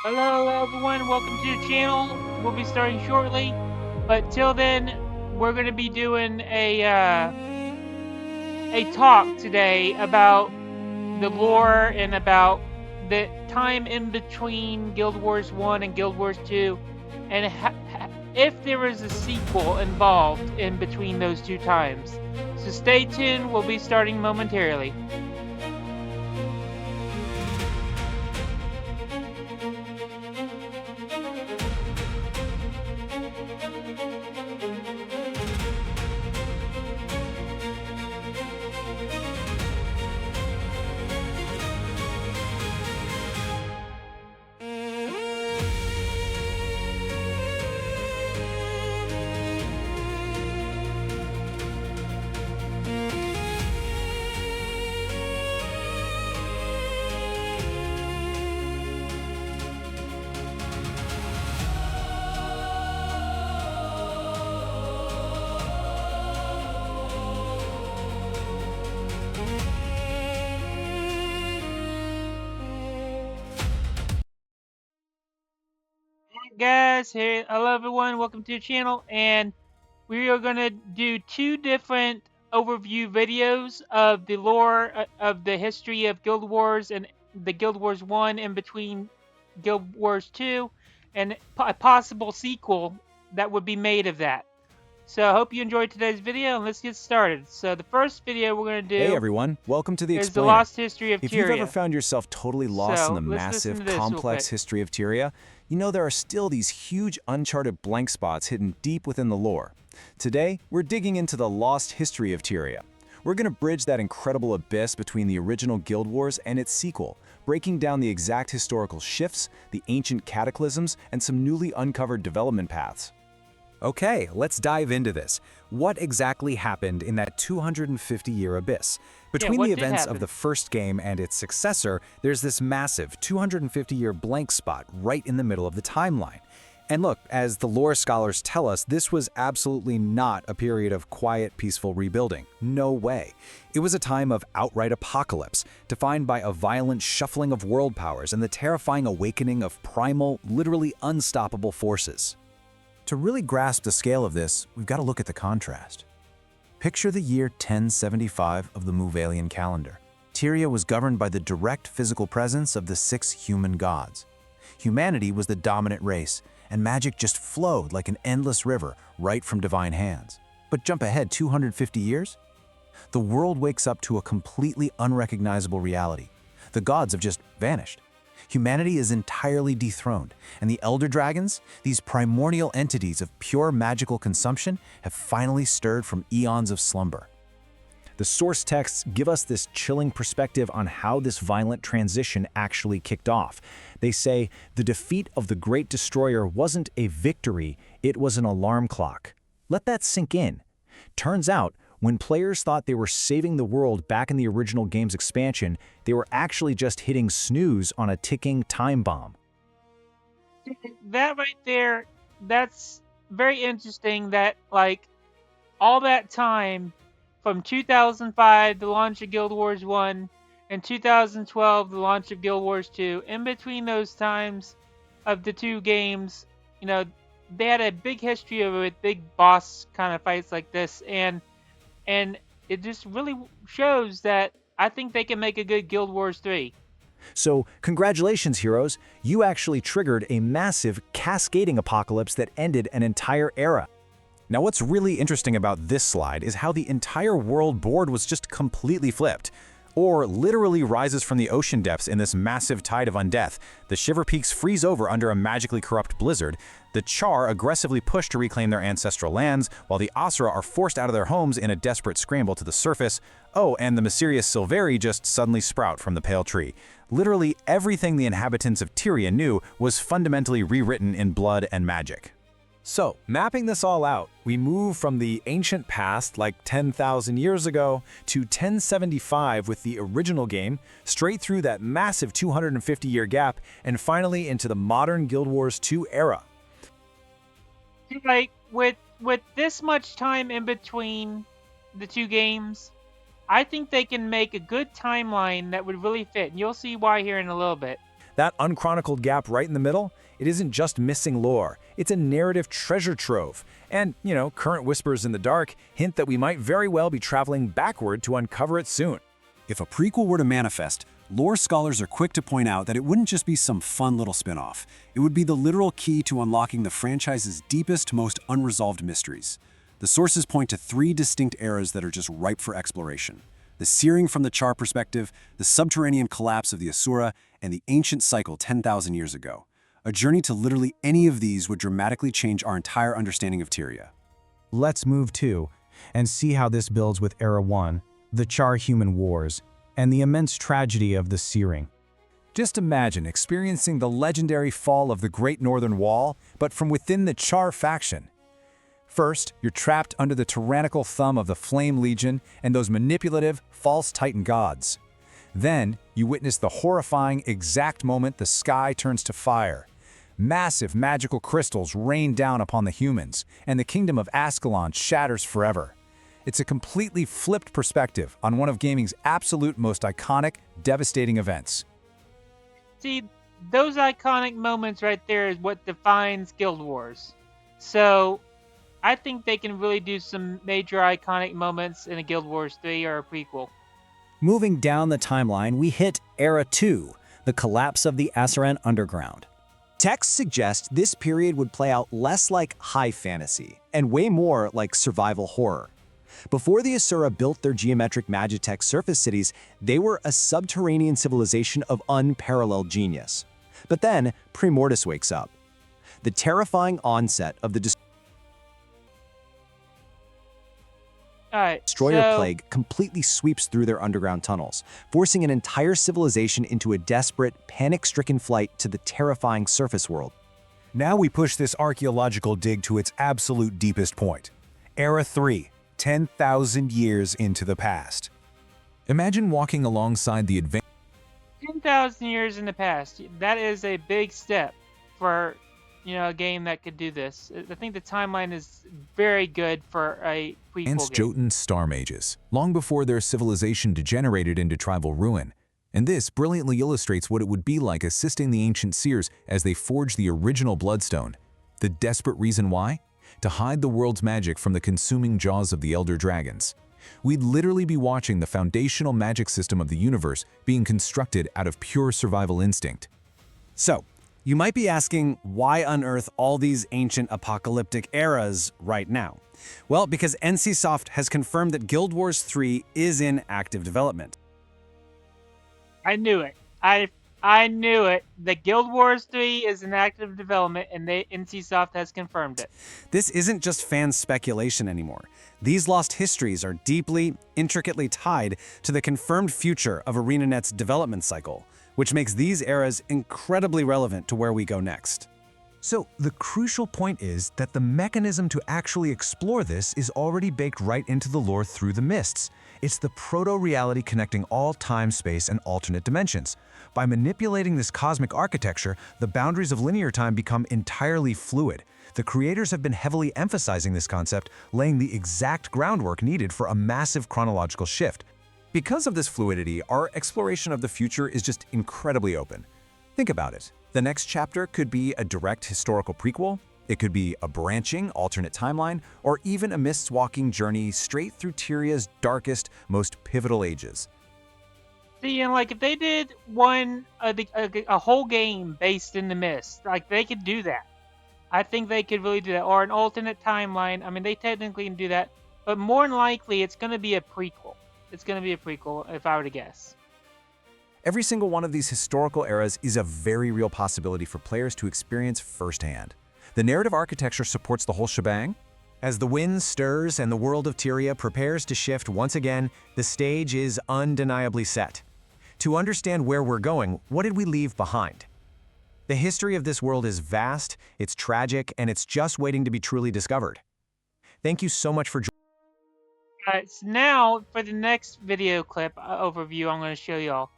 Hello everyone, welcome to the channel. We'll be starting shortly, but till then, we're going to be doing a talk today about the lore and about the time in between Guild Wars 1 and Guild Wars 2, and if there was a sequel involved in between those two times. So stay tuned, we'll be starting momentarily. Guys, hey, hello everyone, welcome to the channel, and we are going to do two different overview videos of the lore of the history of Guild Wars and the Guild Wars 1 in between Guild Wars 2, and a possible sequel that would be made of that. So I hope you enjoyed today's video, and let's get started. So the first video we're going to do Hey everyone, welcome to The is the Explainer. lost history of If Tyria. you've ever found yourself totally lost in the let's listen massive, to this real complex quick. history of Tyria, you know there are still these huge uncharted blank spots hidden deep within the lore. Today, we're digging into the lost history of Tyria. We're going to bridge that incredible abyss between the original Guild Wars and its sequel, breaking down the exact historical shifts, the ancient cataclysms, and some newly uncovered development paths. Okay, let's dive into this. What exactly happened in that 250-year abyss? Between what the did events happen? of the first game and its successor, there's this massive 250-year blank spot right in the middle of the timeline. And look, as the lore scholars tell us, this was absolutely not a period of quiet, peaceful rebuilding. No way. It was a time of outright apocalypse, defined by a violent shuffling of world powers and the terrifying awakening of primal, literally unstoppable forces. To really grasp the scale of this, we've got to look at the contrast. Picture the year 1075 of the Muvalian calendar. Tyria was governed by the direct physical presence of the 6 human gods. Humanity was the dominant race, and magic just flowed like an endless river right from divine hands. But jump ahead 250 years? The world wakes up to a completely unrecognizable reality. The gods have just vanished. Humanity is entirely dethroned, and the Elder Dragons, these primordial entities of pure magical consumption, have finally stirred from eons of slumber. The source texts give us this chilling perspective on how this violent transition actually kicked off. They say the defeat of the Great Destroyer wasn't a victory, it was an alarm clock. Let that sink in. Turns out, when players thought they were saving the world back in the original game's expansion, they were actually just hitting snooze on a ticking time bomb. That right there, that's very interesting that, like, all that time from 2005, the launch of Guild Wars 1, and 2012, the launch of Guild Wars 2, in between those times of the two games, you know, they had a big history of it, big boss kind of fights like this, and it just really shows that I think they can make a good Guild Wars 3. So, congratulations, heroes. You actually triggered a massive, cascading apocalypse that ended an entire era. Now, what's really interesting about this slide is how the entire world board was just completely flipped. Or literally rises from the ocean depths in this massive tide of undeath. The Shiver Peaks freeze over under a magically corrupt blizzard. The Charr aggressively push to reclaim their ancestral lands, while the Asura are forced out of their homes in a desperate scramble to the surface. Oh, and the mysterious Silveri just suddenly sprout from the pale tree. Literally everything the inhabitants of Tyria knew was fundamentally rewritten in blood and magic. So, mapping this all out, we move from the ancient past, like 10,000 years ago, to 1075 with the original game, straight through that massive 250-year gap, and finally into the modern Guild Wars 2 era. Like, with this much time in between the two games, I think they can make a good timeline that would really fit. And you'll see why here in a little bit. That unchronicled gap right in the middle, it isn't just missing lore, it's a narrative treasure trove. And, current whispers in the dark hint that we might very well be traveling backward to uncover it soon. If a prequel were to manifest, lore scholars are quick to point out that it wouldn't just be some fun little spin-off. It would be the literal key to unlocking the franchise's deepest, most unresolved mysteries. The sources point to 3 distinct eras that are just ripe for exploration: the Searing from the Charr perspective, the subterranean collapse of the Asura, and the ancient cycle 10,000 years ago. A journey to literally any of these would dramatically change our entire understanding of Tyria. Let's move to and see how this builds with Era 1, the Charr-Human Wars, and the immense tragedy of the Searing. Just imagine experiencing the legendary fall of the Great Northern Wall, but from within the Charr faction. First, you're trapped under the tyrannical thumb of the Flame Legion and those manipulative, false Titan gods. Then, you witness the horrifying exact moment the sky turns to fire. Massive magical crystals rain down upon the humans, and the kingdom of Ascalon shatters forever. It's a completely flipped perspective on one of gaming's absolute most iconic, devastating events. See, those iconic moments right there is what defines Guild Wars. So, I think they can really do some major iconic moments in a Guild Wars 3 or a prequel. Moving down the timeline, we hit Era 2, the collapse of the Asuran Underground. Texts suggest this period would play out less like high fantasy and way more like survival horror. Before the Asura built their geometric Magitech surface cities, they were a subterranean civilization of unparalleled genius. But then, Primordus wakes up. The terrifying onset of the Destroyer Plague completely sweeps through their underground tunnels, forcing an entire civilization into a desperate, panic-stricken flight to the terrifying surface world. Now we push this archaeological dig to its absolute deepest point. Era 3, 10,000 years into the past. Imagine walking alongside the advanced 10,000 years in the past. That is a big step for, a game that could do this. I think the timeline is very good for a prequel game. Jotin star mages, long before their civilization degenerated into tribal ruin. And this brilliantly illustrates what it would be like assisting the ancient seers as they forged the original Bloodstone. The desperate reason why? To hide the world's magic from the consuming jaws of the Elder Dragons. We'd literally be watching the foundational magic system of the universe being constructed out of pure survival instinct. So, you might be asking, why unearth all these ancient apocalyptic eras right now? Well, because NCSoft has confirmed that Guild Wars 3 is in active development. I knew it. I knew it. The Guild Wars 3 is in active development, and NCSoft has confirmed it. This isn't just fan speculation anymore. These lost histories are deeply, intricately tied to the confirmed future of ArenaNet's development cycle, which makes these eras incredibly relevant to where we go next. So, the crucial point is that the mechanism to actually explore this is already baked right into the lore through the mists. It's the proto-reality connecting all time, space, and alternate dimensions. By manipulating this cosmic architecture, the boundaries of linear time become entirely fluid. The creators have been heavily emphasizing this concept, laying the exact groundwork needed for a massive chronological shift. Because of this fluidity, our exploration of the future is just incredibly open. Think about it. The next chapter could be a direct historical prequel, it could be a branching, alternate timeline, or even a mist-walking journey straight through Tyria's darkest, most pivotal ages. See, and if they did a whole game based in the mist, they could do that. I think they could really do that. Or an alternate timeline. I mean, they technically can do that. But more than likely, it's going to be a prequel. It's going to be a prequel, if I were to guess. Every single one of these historical eras is a very real possibility for players to experience firsthand. The narrative architecture supports the whole shebang. As the wind stirs and the world of Tyria prepares to shift once again, the stage is undeniably set. To understand where we're going, what did we leave behind? The history of this world is vast, it's tragic, and it's just waiting to be truly discovered. Thank you so much for joining. Alright, so now for the next video clip overview I'm going to show y'all.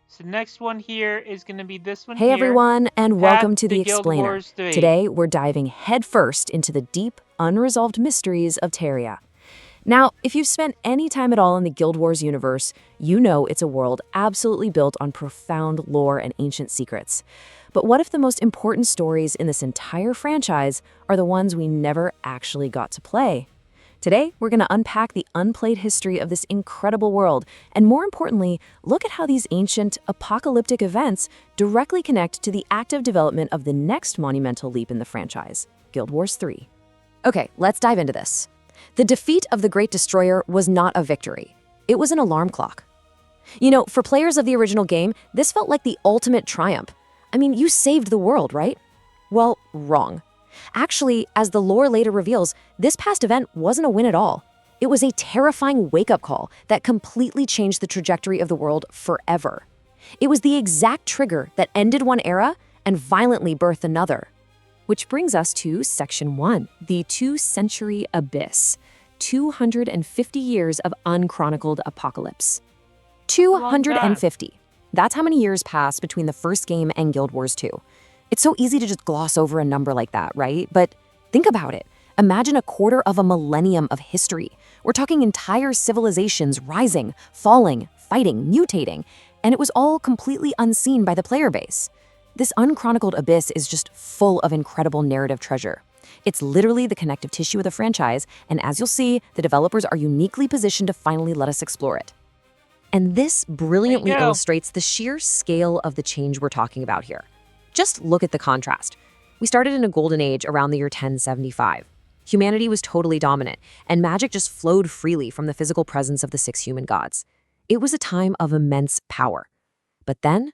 So next one here is going to be this one Hey here. everyone, and welcome to the Guild Explainer. Wars 3. Today we're diving headfirst into the deep, unresolved mysteries of Tyria. Now, if you've spent any time at all in the Guild Wars universe, you know it's a world absolutely built on profound lore and ancient secrets. But what if the most important stories in this entire franchise are the ones we never actually got to play? Today, we're going to unpack the unplayed history of this incredible world, and more importantly, look at how these ancient, apocalyptic events directly connect to the active development of the next monumental leap in the franchise, Guild Wars 3. Okay, let's dive into this. The defeat of the Great Destroyer was not a victory. It was an alarm clock. You know, for players of the original game, this felt like the ultimate triumph. I mean, you saved the world, right? Well, wrong. Actually, as the lore later reveals, this past event wasn't a win at all. It was a terrifying wake-up call that completely changed the trajectory of the world forever. It was the exact trigger that ended one era and violently birthed another. Which brings us to Section 1, the 2-century abyss. 250 years of unchronicled apocalypse. 250. That's how many years passed between the first game and Guild Wars 2. It's so easy to just gloss over a number like that, right? But think about it. Imagine a quarter of a millennium of history. We're talking entire civilizations rising, falling, fighting, mutating, and it was all completely unseen by the player base. This unchronicled abyss is just full of incredible narrative treasure. It's literally the connective tissue of the franchise, and as you'll see, the developers are uniquely positioned to finally let us explore it. And this brilliantly illustrates the sheer scale of the change we're talking about here. Just look at the contrast. We started in a golden age around the year 1075. Humanity was totally dominant, and magic just flowed freely from the physical presence of the 6 human gods. It was a time of immense power. But then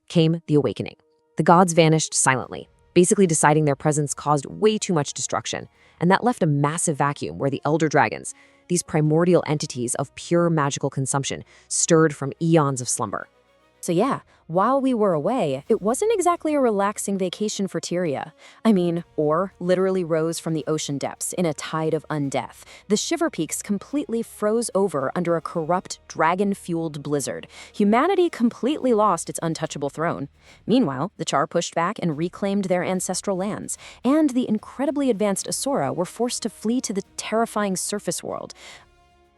came the awakening. The gods vanished silently, basically deciding their presence caused way too much destruction, and that left a massive vacuum where the elder dragons, these primordial entities of pure magical consumption, stirred from eons of slumber. So yeah, while we were away, it wasn't exactly a relaxing vacation for Tyria. I mean, ore literally rose from the ocean depths in a tide of undeath. The Shiver Peaks completely froze over under a corrupt, dragon-fueled blizzard. Humanity completely lost its untouchable throne. Meanwhile, the Charr pushed back and reclaimed their ancestral lands, and the incredibly advanced Asura were forced to flee to the terrifying surface world.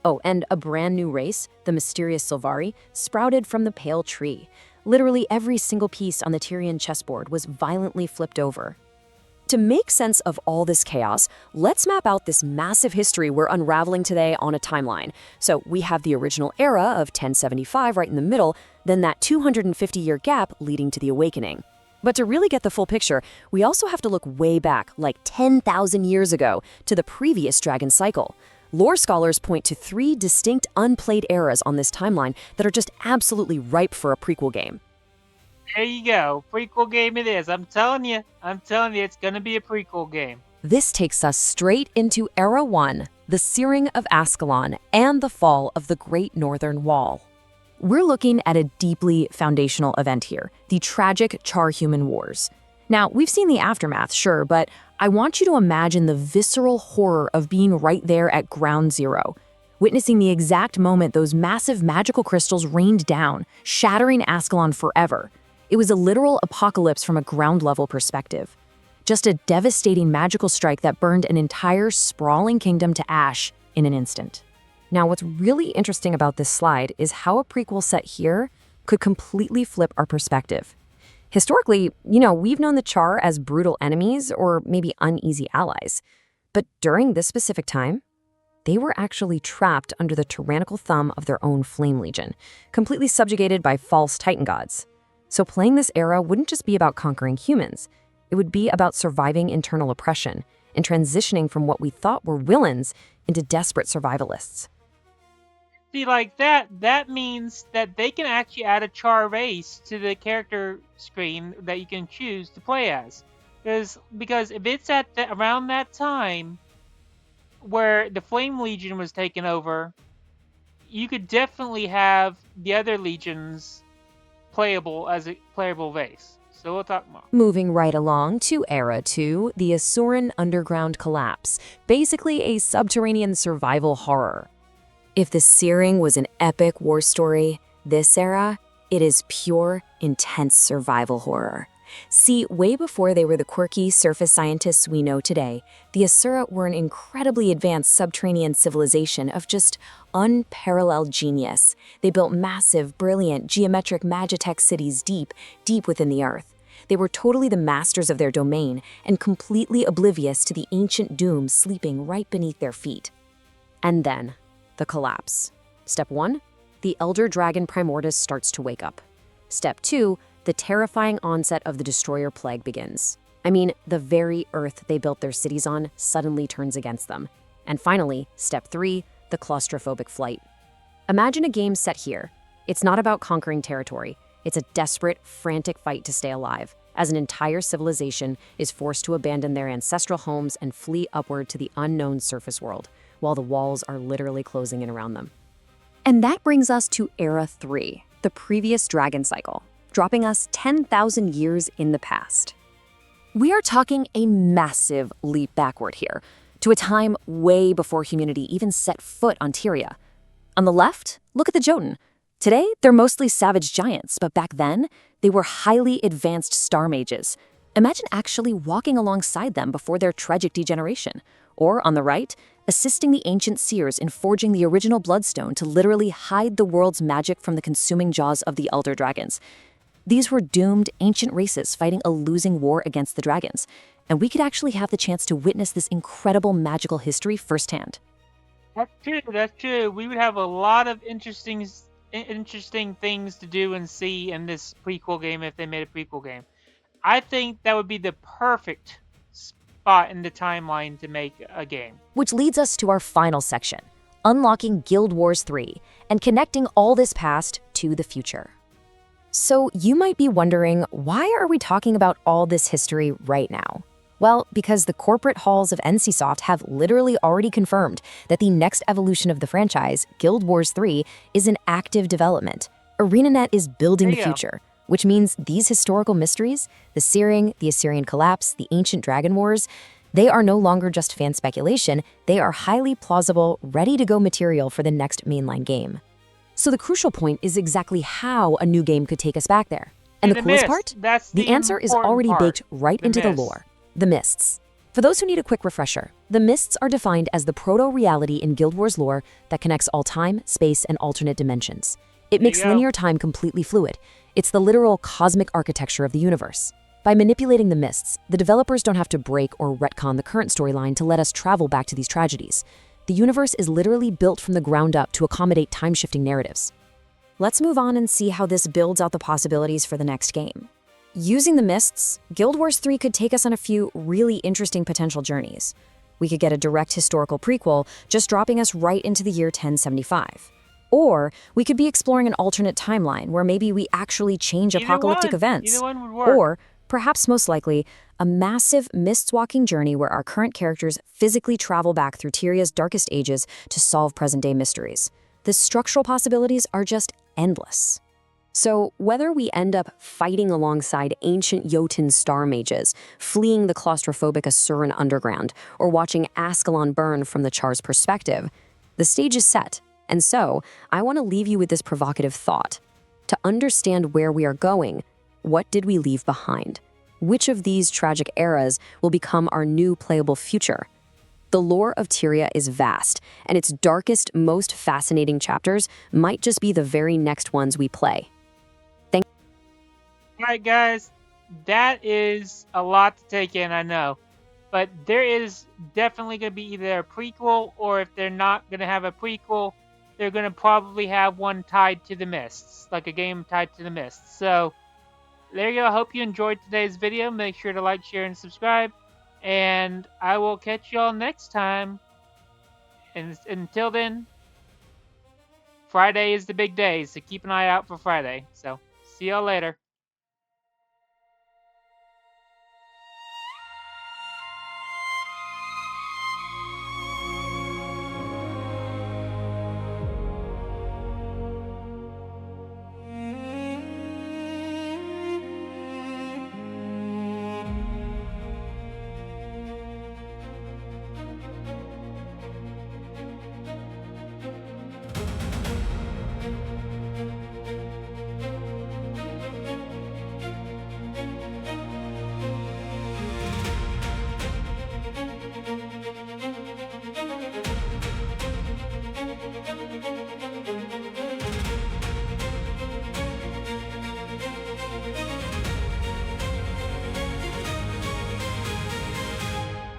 Oh, and a brand new race, the mysterious Sylvari, sprouted from the pale tree. Literally every single piece on the Tyrian chessboard was violently flipped over. To make sense of all this chaos, let's map out this massive history we're unraveling today on a timeline. So we have the original era of 1075 right in the middle, then that 250-year gap leading to the Awakening. But to really get the full picture, we also have to look way back, like 10,000 years ago, to the previous dragon cycle. Lore scholars point to 3 distinct unplayed eras on this timeline that are just absolutely ripe for a prequel game. There you go. Prequel game it is. I'm telling you, it's going to be a prequel game. This takes us straight into Era 1, the Searing of Ascalon, and the fall of the Great Northern Wall. We're looking at a deeply foundational event here, the tragic Charr-Human Wars. Now, we've seen the aftermath, sure, but I want you to imagine the visceral horror of being right there at ground zero, witnessing the exact moment those massive magical crystals rained down, shattering Ascalon forever. It was a literal apocalypse from a ground-level perspective. Just a devastating magical strike that burned an entire sprawling kingdom to ash in an instant. Now, what's really interesting about this slide is how a prequel set here could completely flip our perspective. Historically, we've known the Charr as brutal enemies or maybe uneasy allies. But during this specific time, they were actually trapped under the tyrannical thumb of their own Flame Legion, completely subjugated by false Titan gods. So playing this era wouldn't just be about conquering humans. It would be about surviving internal oppression and transitioning from what we thought were villains into desperate survivalists. See, like that means that they can actually add a Charr race to the character screen that you can choose to play as. Because if it's at around that time where the Flame Legion was taken over, you could definitely have the other legions playable as a playable race. So we'll talk more. Moving right along to Era 2, the Asuran Underground collapse, basically a subterranean survival horror. If the Searing was an epic war story, this era, it is pure, intense survival horror. See, way before they were the quirky surface scientists we know today, the Asura were an incredibly advanced subterranean civilization of just unparalleled genius. They built massive, brilliant, geometric magitech cities deep, deep within the earth. They were totally the masters of their domain and completely oblivious to the ancient doom sleeping right beneath their feet. And then, the collapse. Step 1, the elder dragon Primordus starts to wake up. Step 2, the terrifying onset of the destroyer plague begins. I mean, the very earth they built their cities on suddenly turns against them. And finally, step 3, the claustrophobic flight. Imagine a game set here. It's not about conquering territory. It's a desperate, frantic fight to stay alive, as an entire civilization is forced to abandon their ancestral homes and flee upward to the unknown surface world, while the walls are literally closing in around them. And that brings us to Era 3, the previous dragon cycle, dropping us 10,000 years in the past. We are talking a massive leap backward here, to a time way before humanity even set foot on Tyria. On the left, look at the Jotin. Today, they're mostly savage giants, but back then, they were highly advanced star mages. Imagine actually walking alongside them before their tragic degeneration. Or, on the right, assisting the ancient seers in forging the original Bloodstone to literally hide the world's magic from the consuming jaws of the elder dragons. These were doomed ancient races fighting a losing war against the dragons, and we could actually have the chance to witness this incredible magical history firsthand. That's true. We would have a lot of interesting things to do and see in this prequel game if they made a prequel game. I think that would be the perfect spot in the timeline to make a game. Which leads us to our final section, unlocking Guild Wars 3 and connecting all this past to the future. So you might be wondering, why are we talking about all this history right now? Well, because the corporate halls of NCSoft have literally already confirmed that the next evolution of the franchise, Guild Wars 3, is in active development. ArenaNet is building the future, which means these historical mysteries, the Searing, the Assyrian collapse, the ancient dragon wars, they are no longer just fan speculation, they are highly plausible, ready-to-go material for the next mainline game. So the crucial point is exactly how a new game could take us back there. And the coolest part? The answer is already baked right into the lore. The Mists. For those who need a quick refresher, the Mists are defined as the proto-reality in Guild Wars lore that connects all time, space, and alternate dimensions. It makes linear time completely fluid. It's the literal cosmic architecture of the universe. By manipulating the Mists, the developers don't have to break or retcon the current storyline to let us travel back to these tragedies. The universe is literally built from the ground up to accommodate time-shifting narratives. Let's move on and see how this builds out the possibilities for the next game. Using the Mists, Guild Wars 3 could take us on a few really interesting potential journeys. We could get a direct historical prequel, just dropping us right into the year 1075. Or we could be exploring an alternate timeline where maybe we actually change apocalyptic events. Either one would work. Or, perhaps most likely, a massive Mists-walking journey where our current characters physically travel back through Tyria's darkest ages to solve present-day mysteries. The structural possibilities are just endless. So whether we end up fighting alongside ancient Jotin star mages, fleeing the claustrophobic Asuran Underground, or watching Ascalon burn from the Charr's perspective, the stage is set. And so, I want to leave you with this provocative thought. To understand where we are going, what did we leave behind? Which of these tragic eras will become our new playable future? The lore of Tyria is vast, and its darkest, most fascinating chapters might just be the very next ones we play. Alright guys, that is a lot to take in, I know. But there is definitely going to be either a prequel, or if they're not going to have a prequel, they're going to probably have one tied to the Mists, like a game tied to the Mists. So, there you go. I hope you enjoyed today's video. Make sure to like, share, and subscribe. And I will catch y'all next time. And until then, Friday is the big day, so keep an eye out for Friday. So, see y'all later.